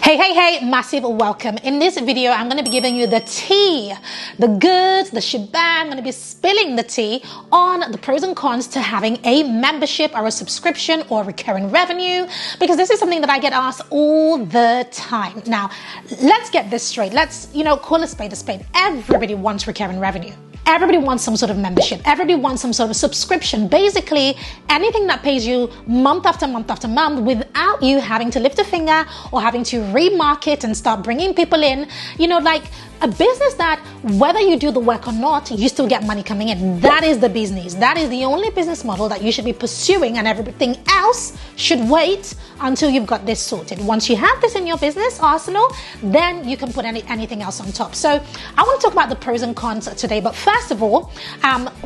Hey, massive welcome. In this video, I'm going to be giving you the tea, the goods, the shebang. I'm going to be spilling the tea on the pros and cons to having a membership or a subscription or recurring revenue, because this is something that I get asked all the time. Now, let's get this straight. Let's, call a spade a spade. Everybody wants recurring revenue. Everybody wants some sort of membership. Everybody wants some sort of subscription. Basically, anything that pays you month after month after month without you having to lift a finger or having to remarket and start bringing people in. Like a business that whether you do the work or not, you still get money coming in. That is the business. That is the only business model that you should be pursuing, and everything else should wait until you've got this sorted. Once you have this in your business arsenal, then you can put anything else on top. So I want to talk about the pros and cons today. But first of all,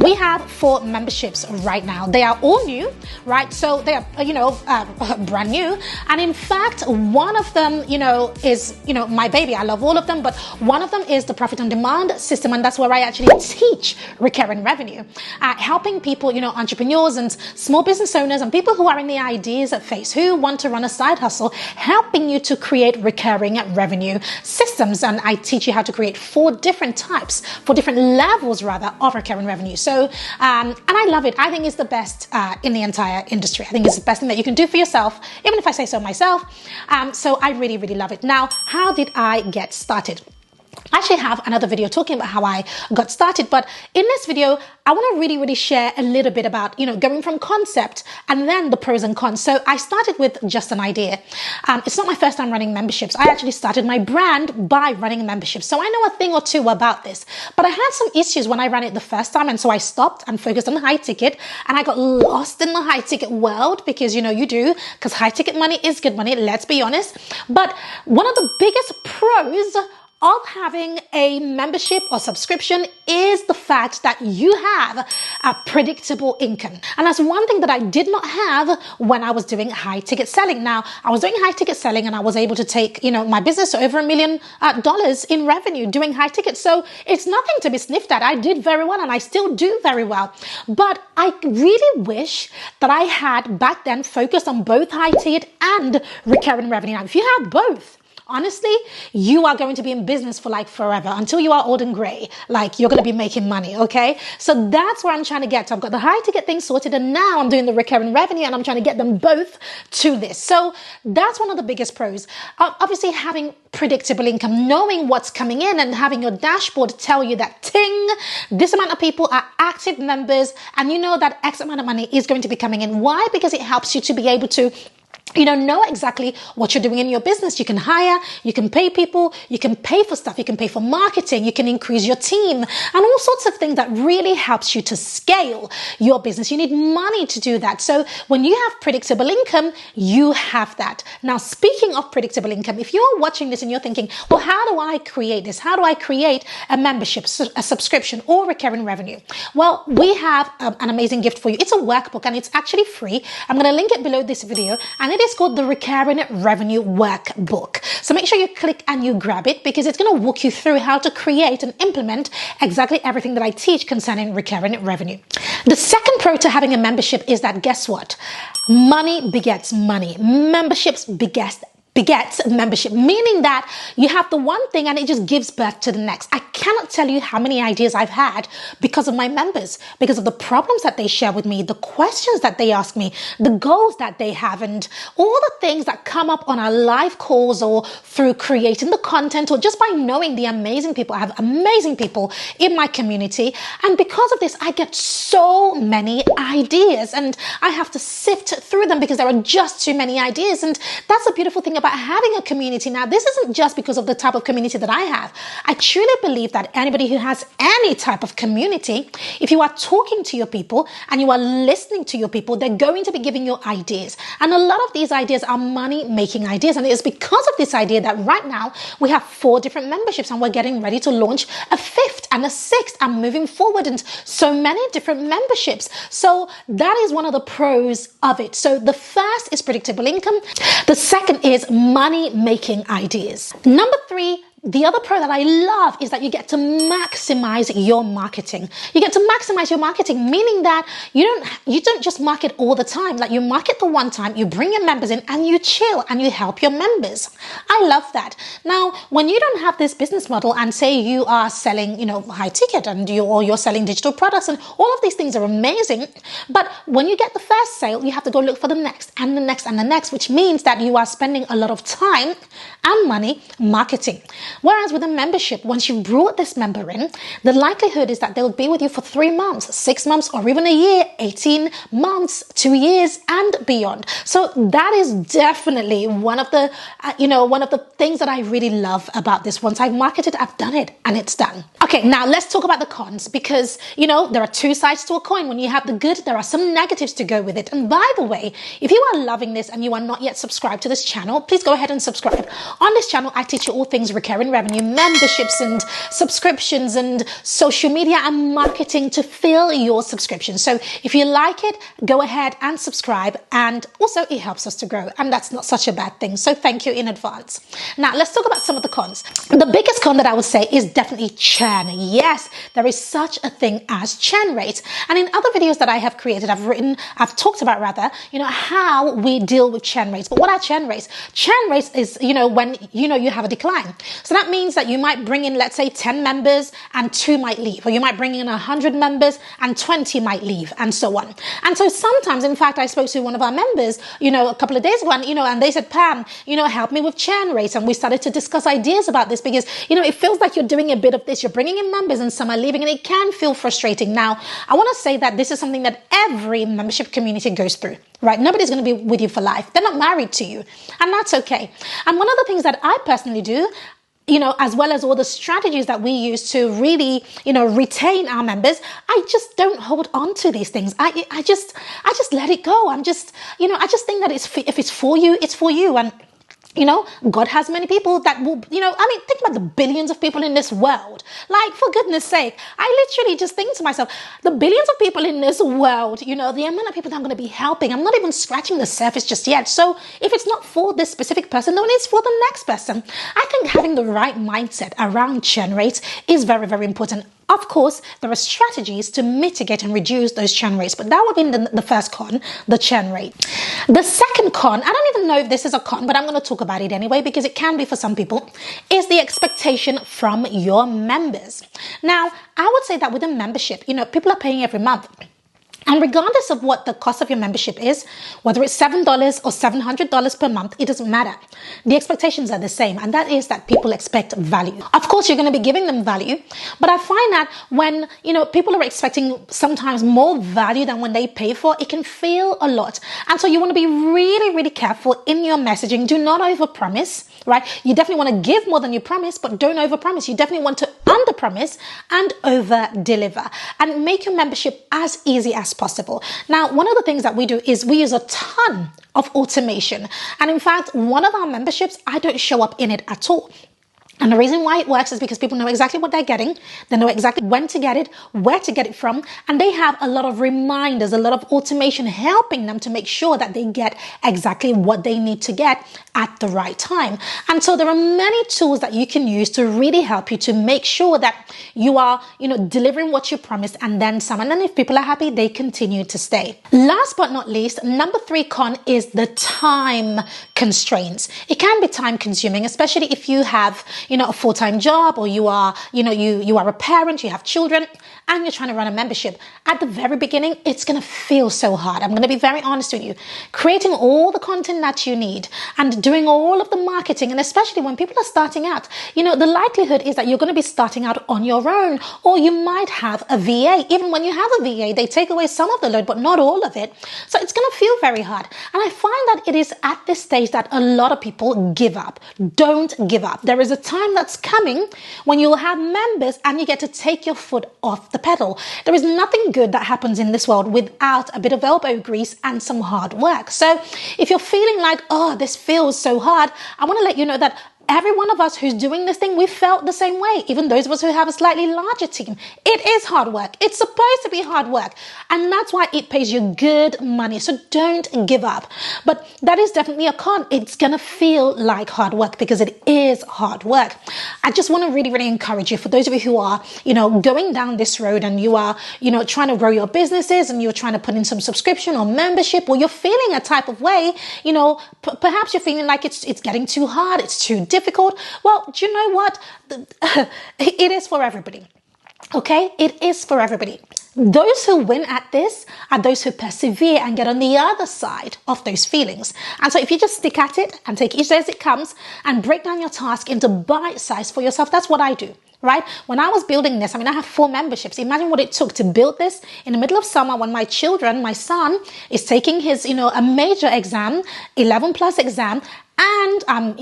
we have 4 memberships right now. They are all new, right? So they are, brand new. And in fact, one of them, is, my baby. I love all of them, but one of them is the profit on demand system. And that's where I actually teach recurring revenue, helping people, entrepreneurs and small business owners and people who are in the ideas phase, who want to run a side hustle, helping you to create recurring revenue systems. And I teach you how to create 4 different levels of recurring revenue. So, and I love it. I think it's the best in the entire industry. I think it's the best thing that you can do for yourself, even if I say so myself. So I really, really love it. Now, how did I get started? I actually have another video talking about how I got started, but in this video, I want to really, really share a little bit about, going from concept and then the pros and cons. So I started with just an idea. It's not my first time running memberships. I actually started my brand by running memberships. So I know a thing or two about this, but I had some issues when I ran it the first time. And so I stopped and focused on high ticket, and I got lost in the high ticket world because, you do, because high ticket money is good money. Let's be honest. But one of the biggest pros of having a membership or subscription is the fact that you have a predictable income. And that's one thing that I did not have when I was doing high ticket selling. Now, I was doing high ticket selling and I was able to take, my business to over $1 million in revenue doing high ticket. So it's nothing to be sniffed at. I did very well and I still do very well. But I really wish that I had back then focused on both high ticket and recurring revenue. Now, if you have both, honestly, you are going to be in business for forever until you are old and gray. You're going to be making money, okay? So that's where I'm trying to get to. I've got the high ticket thing sorted, and now I'm doing the recurring revenue, and I'm trying to get them both to this. So that's one of the biggest pros. Obviously, having predictable income, knowing what's coming in and having your dashboard tell you that this amount of people are active members, and you know that X amount of money is going to be coming in. Why? Because it helps you to be able to know exactly what you're doing in your business. You can hire, you can pay people, you can pay for stuff, you can pay for marketing, you can increase your team, and all sorts of things that really helps you to scale your business. You need money to do that. So when you have predictable income, you have that. Now, speaking of predictable income, if you're watching this and you're thinking, well, how do I create this? How do I create a membership, a subscription, or recurring revenue? Well, we have an amazing gift for you. It's a workbook and it's actually free. I'm going to link it below this video, and it is called the Recurring Revenue Workbook. So make sure you click and you grab it, because it's going to walk you through how to create and implement exactly everything that I teach concerning recurring revenue. The second pro to having a membership is that, guess what? Money begets money. Memberships begets membership, meaning that you have the one thing and it just gives birth to the next. I cannot tell you how many ideas I've had because of my members, because of the problems that they share with me, the questions that they ask me, the goals that they have, and all the things that come up on our live calls or through creating the content or just by knowing the amazing people. I have amazing people in my community, and because of this, I get so many ideas and I have to sift through them because there are just too many ideas. And that's a beautiful thing about having a community. Now, this isn't just because of the type of community that I have. I truly believe that anybody who has any type of community, if you are talking to your people and you are listening to your people, they're going to be giving you ideas. And a lot of these ideas are money-making ideas. And it is because of this idea that right now we have 4 different memberships, and we're getting ready to launch a 5th and a 6th and moving forward in so many different memberships. So that is one of the pros of it. So the first is predictable income. The second is money-making ideas. Number 3, the other pro that I love is that you get to maximize your marketing. You get to maximize your marketing, meaning that you don't just market all the time. Like, you market the one time, you bring your members in, and you chill and you help your members. I love that. Now, when you don't have this business model and say you are selling, high ticket and you're selling digital products, and all of these things are amazing, but when you get the first sale, you have to go look for the next and the next and the next, which means that you are spending a lot of time and money marketing. Whereas with a membership, once you've brought this member in, the likelihood is that they'll be with you for 3 months, 6 months, or even a year, 18 months, 2 years, and beyond. So that is definitely one of the things that I really love about this. Once I've marketed, I've done it, and it's done. Okay, now let's talk about the cons, because, there are two sides to a coin. When you have the good, there are some negatives to go with it. And by the way, if you are loving this and you are not yet subscribed to this channel, please go ahead and subscribe. On this channel, I teach you all things recurring revenue, memberships and subscriptions and social media and marketing to fill your subscription. So if you like it, go ahead and subscribe. And also, it helps us to grow, and that's not such a bad thing. So thank you in advance. Now, let's talk about some of the cons. The biggest con that I would say is definitely churn. Yes, there is such a thing as churn rate. And in other videos that I have created, I've talked about how we deal with churn rates. But what are churn rates? Churn rates is, when, you have a decline. So that means that you might bring in, let's say, 10 members and 2 might leave, or you might bring in 100 members and 20 might leave, and so on. And so sometimes, in fact, I spoke to one of our members, a couple of days ago, and they said, Pam, help me with churn rates. And we started to discuss ideas about this because, it feels like you're doing a bit of this. You're bringing in members and some are leaving, and it can feel frustrating. Now, I want to say that this is something that every membership community goes through, right? Nobody's going to be with you for life. They're not married to you, and that's okay. And one of the things that I personally do, as well as all the strategies that we use to really, retain our members, I just don't hold on to these things. I just let it go. I just think that if it's for you, it's for you. And God has many people that will, think about the billions of people in this world. Like, for goodness sake, I literally just think to myself, the billions of people in this world, the amount of people that I'm going to be helping, I'm not even scratching the surface just yet. So if it's not for this specific person, then it's for the next person. I think having the right mindset around churn rates is very, very important. Of course, there are strategies to mitigate and reduce those churn rates, but that would be the first con, the churn rate. The second con, I don't even know if this is a con, but I'm going to talk about it anyway because it can be for some people, is the expectation from your members. Now, I would say that with a membership, people are paying every month. And regardless of what the cost of your membership is, whether it's $7 or $700 per month, it doesn't matter. The expectations are the same, and that is that people expect value. Of course, you're going to be giving them value, but I find that when, people are expecting sometimes more value than when they pay for, it can feel a lot. And so you want to be really, really careful in your messaging. Do not overpromise, right? You definitely want to give more than you promise, but don't overpromise. You definitely want to underpromise and over-deliver, and make your membership as easy as possible. Now, one of the things that we do is we use a ton of automation. And in fact, one of our memberships, I don't show up in it at all. And the reason why it works is because people know exactly what they're getting. They know exactly when to get it, where to get it from. And they have a lot of reminders, a lot of automation helping them to make sure that they get exactly what they need to get at the right time. And so there are many tools that you can use to really help you to make sure that you are, delivering what you promised and then some. And then if people are happy, they continue to stay. Last but not least, number 3 con is the time constraints. It can be time consuming, especially if you have, a full-time job, or you are a parent, you have children, and you're trying to run a membership. At the very beginning, it's going to feel so hard. I'm going to be very honest with you. Creating all the content that you need and doing all of the marketing, and especially when people are starting out, the likelihood is that you're going to be starting out on your own, or you might have a VA. Even when you have a VA, they take away some of the load, but not all of it. So it's going to feel very hard. And I find that it is at this stage that a lot of people give up. Don't give up. There is a time that's coming when you'll have members and you get to take your foot off the pedal. There is nothing good that happens in this world without a bit of elbow grease and some hard work. So if you're feeling like, oh, this feels so hard, I want to let you know that every one of us who's doing this thing, we felt the same way. Even those of us who have a slightly larger team. It is hard work. It's supposed to be hard work. And that's why it pays you good money. So don't give up. But that is definitely a con. It's going to feel like hard work because it is hard work. I just want to really, really encourage you, for those of you who are, going down this road and you are, trying to grow your businesses and you're trying to put in some subscription or membership, or you're feeling a type of way, perhaps you're feeling like it's getting too hard, it's too difficult. Well, do you know what? It is for everybody. Okay, it is for everybody. Those who win at this are those who persevere and get on the other side of those feelings. And so if you just stick at it and take each day as it comes and break down your task into bite size for yourself, that's what I do. Right? When I was building this, I have 4 memberships. Imagine what it took to build this in the middle of summer when my son is taking his, a major exam, 11 plus exam. And I'm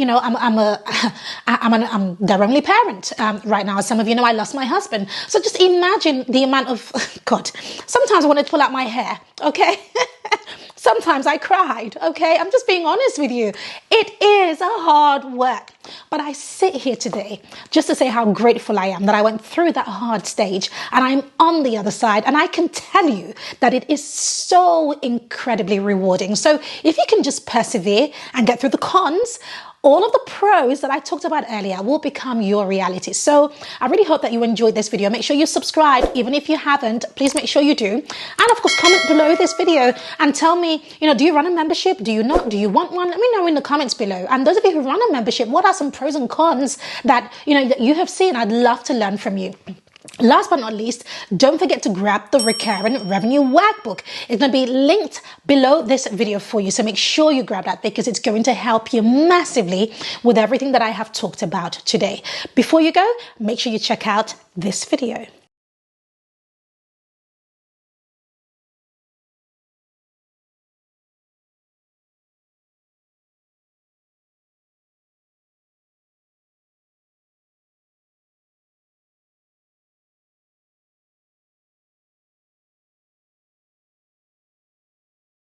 their only parent right now. As some of you know, I lost my husband. So just imagine the amount of, God, sometimes I wanted to pull out my hair, okay? Sometimes I cried, okay? I'm just being honest with you. It is a hard work. But I sit here today just to say how grateful I am that I went through that hard stage and I'm on the other side. And I can tell you that it is so incredibly rewarding. So if you can just persevere and get through the cons, all of the pros that I talked about earlier will become your reality. So I really hope that you enjoyed this video. Make sure you subscribe. Even if you haven't, please make sure you do. And of course, comment below this video and tell me, do you run a membership? Do you not? Do you want one? Let me know in the comments below. And those of you who run a membership, what are some pros and cons that, that you have seen? I'd love to learn from you. Last but not least, don't forget to grab the recurring revenue workbook. It's going to be linked below this video for you. So make sure you grab that because it's going to help you massively with everything that I have talked about today. Before you go, make sure you check out this video.